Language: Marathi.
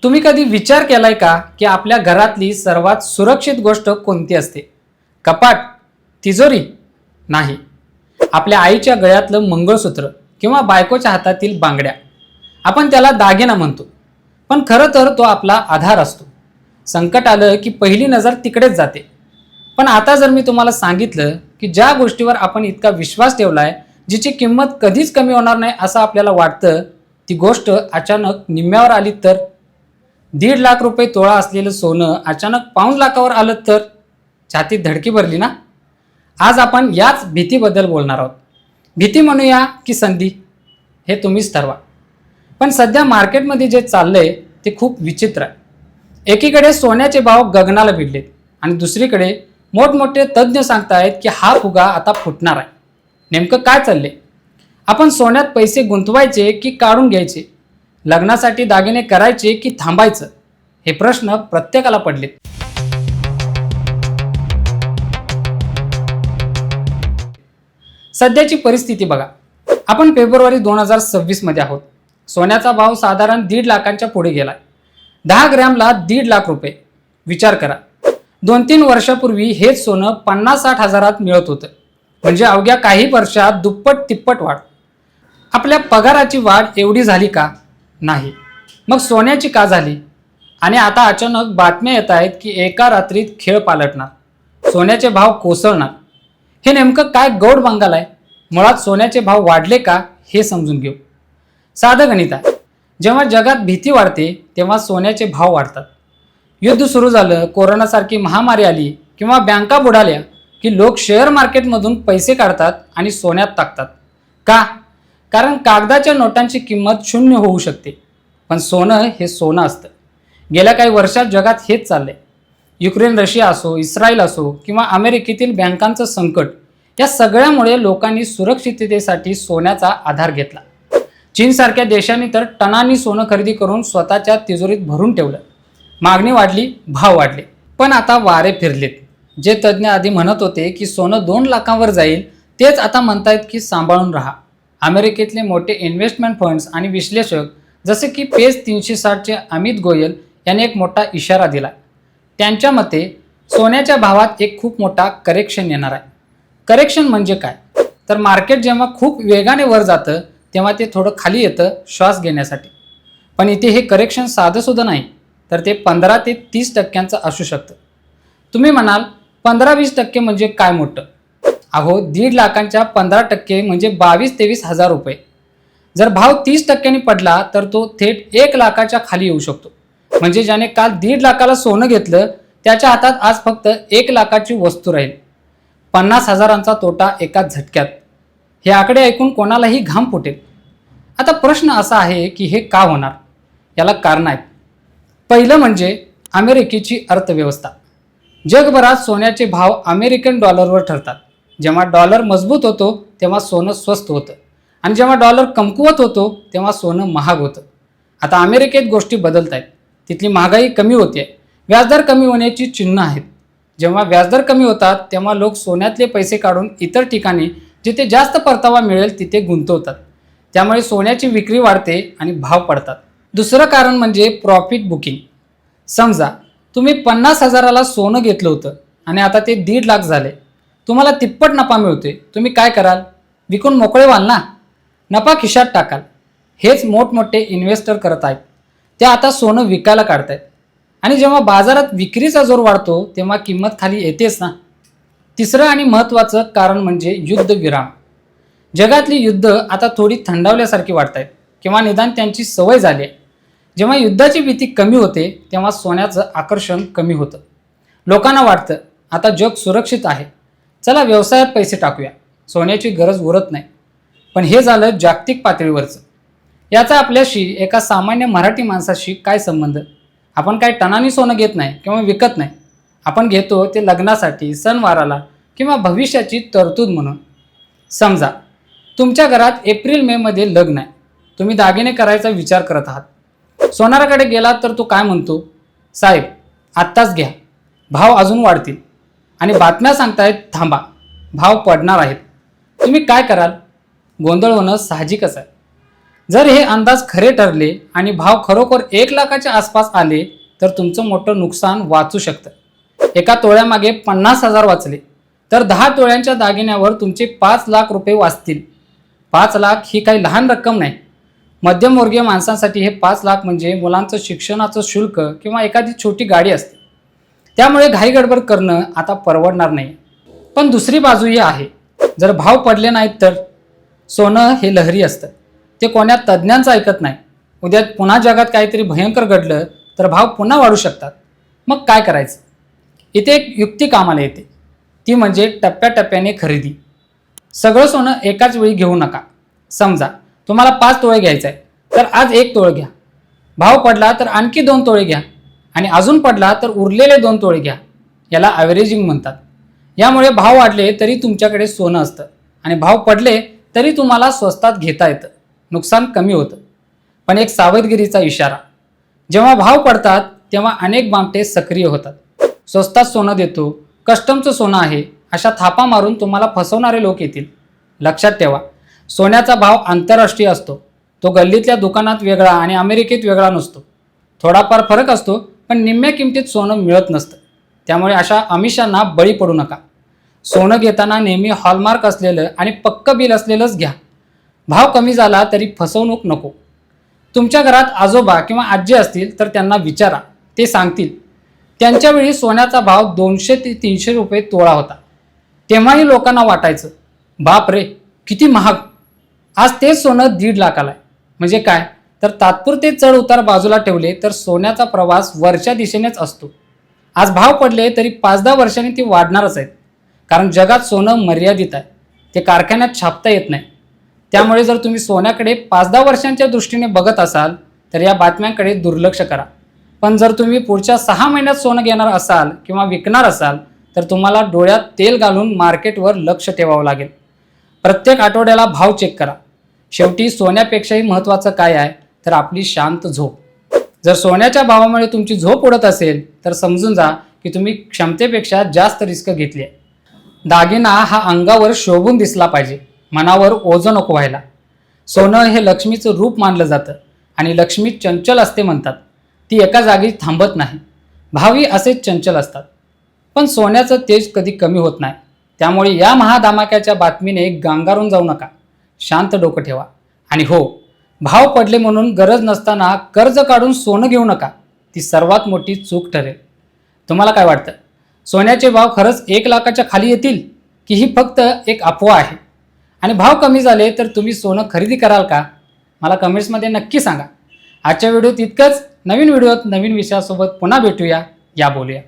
तुम्ही कधी विचार केलाय का की आपल्या घरातली सर्वात सुरक्षित गोष्ट कोणती असते? कपाट, तिजोरी? नाही. आपल्या आईच्या गळ्यातलं मंगळसूत्र किंवा बायकोच्या हातातील बांगड्या. आपण त्याला दागिना म्हणतो, पण खरं तर तो आपला आधार असतो. संकट आलं की पहिली नजर तिकडेच जाते. पण आता जर मी तुम्हाला सांगितलं की ज्या गोष्टीवर आपण इतका विश्वास ठेवलाय, जिची किंमत कधीच कमी होणार नाही असं आपल्याला वाटतं, ती गोष्ट अचानक निम्म्यावर आली तर? 1.5 लाख रुपये तोळा असलेलं सोनं अचानक 5 लाखावर आलं तर? छातीत धडकी भरली ना? आज आपण याच भीतीबद्दल बोलणार आहोत. भीती म्हणूया की संधी, हे तुम्हीच ठरवा. पण सध्या मार्केटमध्ये जे चाललंय ते खूप विचित्र आहे. एकीकडे सोन्याचे भाव गगनाला भिडलेत आणि दुसरीकडे मोठमोठे तज्ज्ञ सांगतायत की हा फुगा आता फुटणार आहे. नेमकं काय चाललंय? आपण सोन्यात पैसे गुंतवायचे की काढून घ्यायचे? लग्नासाठी दागिने करायचे की थांबायचं? हे प्रश्न प्रत्येकाला पडलेत. सध्याची परिस्थिती बघा. आपण फेब्रुवारी 2026 मध्ये आहोत. सोन्याचा भाव साधारण 1.5 लाखांच्या पुढे गेलाय. 10 ग्रॅमला 1.5 लाख रुपये. विचार करा, 2-3 वर्षापूर्वी हेच सोनं 50-60 हजारात मिळत होतं. म्हणजे अवघ्या काही वर्षात दुप्पट तिप्पट वाढ. आपल्या पगाराची वाढ एवढी झाली का? नाही. मग सोन्याची का झाली? आणि आता अचानक बातम्या येत आहेत की एका रात्रीत खेळ पालटणार, सोन्याचे भाव कोसळणार. हे नेमकं काय गौड बंगाल आहे? मुळात सोन्याचे भाव वाढले का हे समजून घेऊ. साधं गणित आहे. जेव्हा जगात भीती वाढते तेव्हा सोन्याचे भाव वाढतात. युद्ध सुरू झालं, कोरोनासारखी महामारी आली किंवा बँका बुडाल्या की लोक शेअर मार्केटमधून पैसे काढतात आणि सोन्यात टाकतात. का? कारण कागदाच्या नोटांची किंमत 0 होऊ शकते, पण सोनं हे सोनं असतं. गेल्या काही वर्षात जगात हेच चाललंय. युक्रेन रशिया असो, इस्रायल असो किंवा अमेरिकेतील बँकांचं संकट, या सगळ्यामुळे लोकांनी सुरक्षिततेसाठी सोन्याचा आधार घेतला. चीनसारख्या देशांनी तर टनांनी सोनं खरेदी करून स्वतःच्या तिजोरीत भरून ठेवलं. मागणी वाढली, भाव वाढले. पण आता वारे फिरलेत. जे तज्ज्ञ आधी म्हणत होते की सोनं 2 लाखांवर जाईल, तेच आता म्हणतायत की सांभाळून राहा. अमेरिकेतले मोठे इन्व्हेस्टमेंट फंड्स आणि विश्लेषक जसे की पेज 360चे अमित गोयल यांनी एक मोठा इशारा दिला. त्यांच्या मते सोन्याच्या भावात एक खूप मोठा करेक्शन येणार आहे. करेक्शन म्हणजे काय? तर मार्केट जेव्हा खूप वेगाने वर जातं तेव्हा ते थोडं खाली येतं श्वास घेण्यासाठी. पण इथे हे करेक्शन साधं सुद्धा नाही, तर ते 15 ते 30% असू शकतं. तुम्ही म्हणाल 15-20% म्हणजे काय मोठं? अहो, 1.5 लाखांच्या 15% म्हणजे 22-23 हजार रुपये. जर भाव 30% पडला तर तो थेट 1 लाखाच्या खाली येऊ शकतो. म्हणजे ज्याने काल 1.5 लाखाला सोनं घेतलं त्याच्या हातात आज फक्त 1 लाखाची वस्तू राहील. 50 हजारांचा तोटा एका झटक्यात. हे आकडे ऐकून कोणालाही घाम फुटेल. आता प्रश्न असा आहे की हे का होणार? याला कारण आहेत. पहिलं म्हणजे अमेरिकेची अर्थव्यवस्था. जगभरात सोन्याचे भाव अमेरिकन डॉलरवर ठरतात. जेव्हा डॉलर मजबूत होतो तेव्हा सोनं स्वस्त होतं आणि जेव्हा डॉलर कमकुवत होतो तेव्हा सोनं महाग होतं. आता अमेरिकेत गोष्टी बदलत आहेत. तिथली महागाई कमी होते, व्याजदर कमी होण्याची चिन्ह आहेत. जेव्हा व्याजदर कमी होतात तेव्हा लोक सोन्यातले पैसे काढून इतर ठिकाणी जिथे जास्त परतावा मिळेल तिथे गुंतवतात. त्यामुळे सोन्याची विक्री वाढते आणि भाव पडतात. दुसरं कारण म्हणजे प्रॉफिट बुकिंग. समजा तुम्ही 50 हजाराला सोनं घेतलं होतं आणि आता ते 1.5 लाख झाले. तुम्हाला तिप्पट नफा मिळतोय. तुम्ही काय कराल? विकून मोकळे व्हाल ना? नफा खिशात टाकाल. हेच मोठमोठे इन्व्हेस्टर करत आहेत. ते आता सोनं विकायला काढतायत आणि जेव्हा बाजारात विक्रीचा जोर वाढतो तेव्हा किंमत खाली येतेच ना. तिसरं आणि महत्त्वाचं कारण म्हणजे युद्धविराम. जगातली युद्ध आता थोडी थंडावल्यासारखी वाटत आहेत किंवा निदान त्यांची सवय झाली आहे. जेव्हा युद्धाची भीती कमी होते तेव्हा सोन्याचं आकर्षण कमी होतं. लोकांना वाटतं आता जग सुरक्षित आहे, चला व्यवसायात पैसे टाकूया, सोन्याची गरज उरत नाही. पण हे झालं जागतिक पातळीवरचं. याचा आपल्याशी एका सामान्य मराठी माणसाशी काय संबंध? आपण काय टनानी सोनं घेत नाही किंवा विकत नाही. आपण घेतो ते लग्नासाठी, सणवाराला किंवा भविष्याची तरतूद म्हणून. समजा तुमच्या घरात एप्रिल-मे मध्ये लग्न आहे. तुम्ही दागिने करायचा विचार करत आहात. सोनाराकडे गेलात तर तो काय म्हणतो? साहेब, आत्ताच घ्या, भाव अजून वाढतील. आणि बातम्या सांगतायत थांबा, भाव पडणार आहेत. तुम्ही काय कराल? गोंधळ होणं साहजिकच आहे. जर हे अंदाज खरे ठरले आणि भाव खरोखर 1 लाखाच्या आसपास आले तर तुमचं मोठं नुकसान वाचू शकतं। एका तोळ्यामागे 50,000 वाचले तर 10 तोळ्यांच्या दागिन्यावर तुमचे 5 लाख रुपये वाचतील। 5 लाख ही काही लहान रक्कम नाही। मध्यमवर्गीय माणसांसाठी हे 5 लाख म्हणजे मुलांचं शिक्षणाचं शुल्क किंवा एखादी छोटी गाडी असते। त्यामुळे घाई गडबड करणं आता परवडणार नाही। पण दुसरी बाजूही आहे, जर भाव पडले नाहीत तर सोनं हे लहरी असतं, ते कोण्या तज्ज्ञांचं ऐकत नाही। उद्या पुन्हा जगात काहीतरी भयंकर घडलं तर भाव पुन्हा वाढू शकतात। मग काय करायचं? इथे एक युक्ती कामाला येते, ती म्हणजे टप्प्याटप्प्याने खरेदी। सगळं सोनं एकाच वेळी घेऊ नका। समजा तुम्हाला 5 तोळे घ्यायचं आहे तर आज 1 तोळा घ्या, भाव पडला तर आणखी 2 तोळे घ्या आणि अजून पडला तर उरलेले 2 तोळे घ्या। याला ॲव्हरेजिंग म्हणतात। यामुळे भाव वाढले तरी तुमच्याकडे सोनं असतं आणि भाव पडले तरी तुम्हाला स्वस्तात घेता येतं, नुकसान कमी होतं। पण एक सावधगिरीचा इशारा, जेव्हा भाव पडतात तेव्हा अनेक बामटे सक्रिय होतात। स्वस्तात सोनं देतो, कस्टमचं सोनं आहे अशा थापा मारून तुम्हाला फसवणारे लोक येतील। लक्षात ठेवा, सोन्याचा भाव आंतरराष्ट्रीय असतो, तो गल्लीतल्या दुकानात वेगळा आणि अमेरिकेत वेगळा नसतो। थोडाफार फरक असतो पण निम्म्या किमतीत सोनं मिळत नसतं। त्यामुळे अशा आमिषांना बळी पडू नका। सोनं घेताना नेहमी हॉलमार्क असलेलं आणि पक्कं बिल असलेलंच घ्या। भाव कमी झाला तरी फसवणूक नको। तुमच्या घरात आजोबा किंवा आजी असतील तर त्यांना विचारा, ते सांगतील। त्यांच्या वेळी सोन्याचा भाव 200 ते 300 रुपये तोळा होता, तेव्हाही लोकांना वाटायचं बाप रे किती महाग। आज तेच सोनं 1.5 लाखाला आहे। म्हणजे काय तर तात्पुरते चढ उतार बाजूला ठेवले तर सोन्याचा प्रवास वरच्या दिशेनेच असतो। आज भाव पडले तरी 5-10 वर्षांनी ते वाढणारच आहेत, कारण जगात सोनं मर्यादित आहे, ते कारखान्यात छापता येत नाही। त्यामुळे जर तुम्ही सोन्याकडे 5-10 वर्षांच्या दृष्टीने बघत असाल तर या बातम्यांकडे दुर्लक्ष करा। पण जर तुम्ही पुढच्या 6 महिन्यात सोनं घेणार असाल किंवा विकणार असाल तर तुम्हाला डोळ्यात तेल घालून मार्केटवर लक्ष ठेवावं लागेल। प्रत्येक आठवड्याला भाव चेक करा। शेवटी सोन्यापेक्षाही महत्त्वाचं काय आहे तर आपली शांत झोप। जर सोन्याच्या भावामुळे तुमची झोप उडत असेल तर समजून जा की तुम्ही क्षमतेपेक्षा जास्त रिस्क घेतली आहे। दागिना हा अंगावर शोभून दिसला पाहिजे, मनावर ओझं नको व्हायला। सोनं हे लक्ष्मीचं रूप मानलं जातं आणि लक्ष्मी चंचल असते म्हणतात, ती एका जागी थांबत नाही। भावही असेच चंचल असतात, पण सोन्याचं तेज कधी कमी होत नाही। त्यामुळे या महाधमाक्याच्या बातमीने गांगारून जाऊ नका, शांत डोकं ठेवा। आणि हो, भाव पडले म्हणून गरज नसताना कर्ज काढून सोनं घेऊ नका, ती सर्वात मोठी चूक ठरेल। तुम्हाला काय वाटतं, सोन्याचे भाव खरंच 1 लाखाच्या खाली येतील की ही फक्त एक अफवा आहे? आणि भाव कमी झाले तर तुम्ही सोनं खरेदी कराल का? मला कमेंट्समध्ये नक्की सांगा। आजच्या व्हिडिओत इतकंच। नवीन व्हिडिओत नवीन विषयासोबत पुन्हा भेटूया, या बोलूया।